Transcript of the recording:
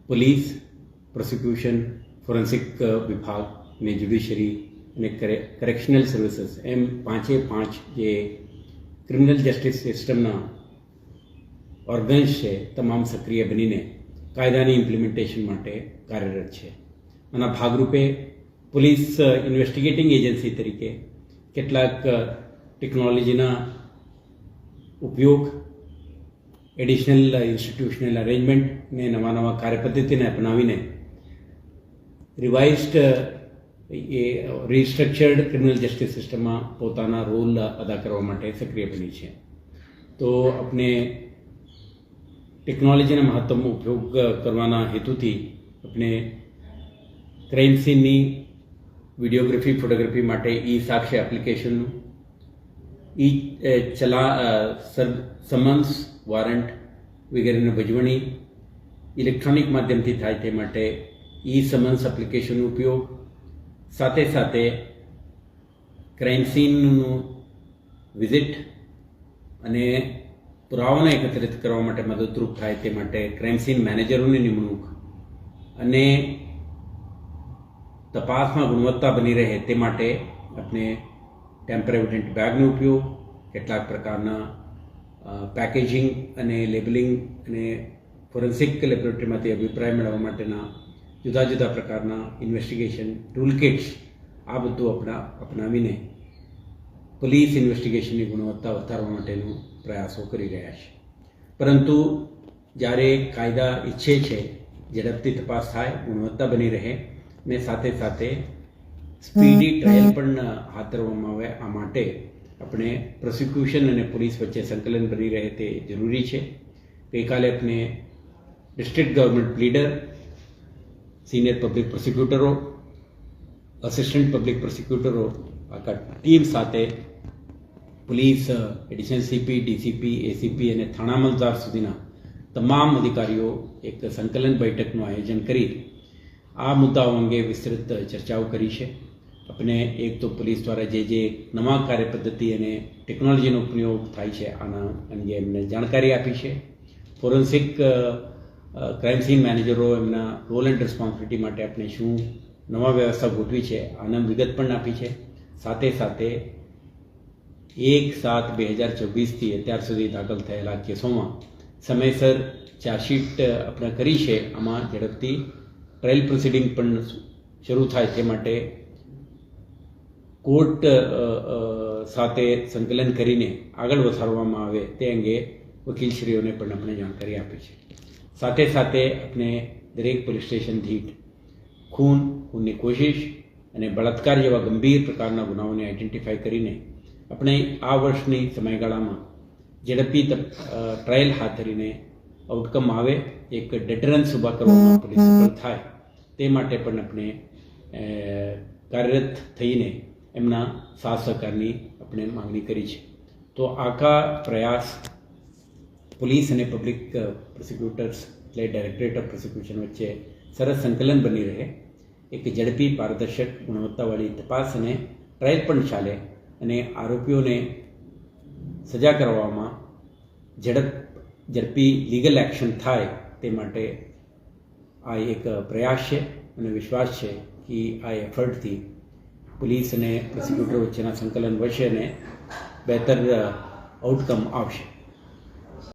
Police, prosecution, forensic વિભાગ ને judiciary અને કરેક્શનલ સર્વિસીસ એમ પાંચે પાંચ જે ક્રિમિનલ જસ્ટિસ સિસ્ટમના ઓર્ગન્સ છે તમામ સક્રિય બનીને કાયદાની ઇમ્પ્લિમેન્ટેશન માટે કાર્યરત છે. આના ભાગરૂપે પોલીસ ઇન્વેસ્ટિગેટિંગ એજન્સી તરીકે કેટલાક ટેકનોલોજીના ઉપયોગ, એડિશનલ ઇન્સ્ટિટ્યુશનલ અરેન્જમેન્ટ ને નવા કાર્યપદ્ધતિને અપનાવીને રિવાઇઝડ રિસ્ટ્રક્ચર્ડ ક્રિમિનલ જસ્ટિસ સિસ્ટમમાં પોતાના રોલ અદા કરવા માટે સક્રિય બની છે. તો આપણે ટેકનોલોજીના મહત્તમ ઉપયોગ કરવાના હેતુથી આપણે ક્રાઇમ સીનની વિડીયોગ્રાફી, ફોટોગ્રાફી માટે સાક્ષ્ય એપ્લિકેશનનું, સમન્સ, વોરંટ વગેરેની ભજવણી ઇલેક્ટ્રોનિક માધ્યમથી થાય તે માટે સમન્સ એપ્લિકેશનનો ઉપયોગ, સાથે સાથે ક્રાઇમ સીનનું વિઝિટ અને પુરાવાને એકત્રિત કરવા માટે મદદરૂપ થાય તે માટે ક્રાઇમ સીન મેનેજરોની નિમણૂક અને તપાસમાં ગુણવત્તા બની રહે તે માટે આપણે ટેમ્પર એવિડન્ટ બેગનો ઉપયોગ, કેટલાક પ્રકારના પેકેજિંગ અને લેબલિંગ અને ફોરેન્સિક લેબોરેટરીમાંથી અભિપ્રાય મેળવવા માટેના જુદા જુદા પ્રકારના ઇન્વેસ્ટિગેશન ટૂલ કિટ્સ, આ બધું અપનાવીને પોલીસ ઇન્વેસ્ટિગેશનની ગુણવત્તા વધારવા માટેનો પ્રયાસો કરી રહ્યા છે. પરંતુ જ્યારે કાયદા ઈચ્છે છે ઝડપથી તપાસ થાય, ગુણવત્તા બની રહે ને સાથે સાથે સ્પીડી ટ્રાયલ પણ હાથ ધરવામાં આવે, આ માટે આપણે પ્રોસિક્યુશન અને પોલીસ વચ્ચે સંકલન બની રહે તે જરૂરી છે. ગઈકાલે આપણે district government pleader, senior public પ્રોસિક્યુટરો, અસિસ્ટન્ટ પબ્લિક પ્રોસિક્યુટરો આખા ટીમ સાથે police, additional CP, DCP, ACP અને થાણા અમલદાર સુધીના તમામ અધિકારીઓ એક સંકલન બેઠકનું આયોજન કરી આ મુદ્દાઓ અંગે વિસ્તૃત ચર્ચાઓ કરી છે. આપણે એક તો પોલીસ દ્વારા જે નવા કાર્યપદ્ધતિ અને ટેકનોલોજીનો ઉપયોગ થાય છે આના અંગે એમને જાણકારી આપી છે. ફોરેન્સિક ક્રાઇમ સીન મેનેજરો એમના રોલ એન્ડ રિસ્પોન્સિબિલિટી માટે આપણે શું નવા વ્યવસ્થા ગોઠવી છે આના વિગત પણ આપી છે. સાથે સાથે 1/7/2024થી અત્યાર સુધી દાખલ થયેલા કેસોમાં સમયસર ચાર્જશીટ આપણે કરી છે. આમાં ઝડપથી ટ્રાયલ પ્રોસિડિંગ પણ શરૂ થાય તે માટે કોર્ટ સાથે સંકલન કરીને આગળ વધારવામાં આવે તે અંગે વકીલશ્રીઓને પણ આપણે જાણકારી આપી છે. સાથે સાથે આપણે દરેક પોલીસ સ્ટેશન દીઠ ખૂનની કોશિશ અને બળાત્કાર જેવા ગંભીર પ્રકારના ગુનાઓને આઈડેન્ટિફાઈ કરીને આપણે આ વર્ષની સમયગાળામાં ઝડપી ટ્રાયલ હાથ ધરીને આઉટકમ આવે, એક ડેટરન્સ ઊભા કરવામાં પોલીસ સફળ થાય તે માટે પણ આપણે કાર્યરત થઈને એમના સાથ સહકારની આપણે માંગણી કરી છે. તો આખા પ્રયાસ પોલીસ અને પબ્લિક પ્રોસિક્યુટર્સ એટલે ડાયરેક્ટરેટ ઓફ પ્રોસિક્યુશન વચ્ચે સરસ સંકલન બની રહે, એક ઝડપી, પારદર્શક, ગુણવત્તાવાળી તપાસ અને ટ્રાયલ પણ ચાલે અને આરોપીઓને સજા કરવામાં ઝડપી લીગલ એક્શન થાય તે માટે આ એક પ્રયાસ છે અને વિશ્વાસ છે કે આ એફર્ટથી પોલીસ અને પ્રોસિક્યુટર વચ્ચેના સંકલન વધશે અને બહેતર આઉટકમ આવશે.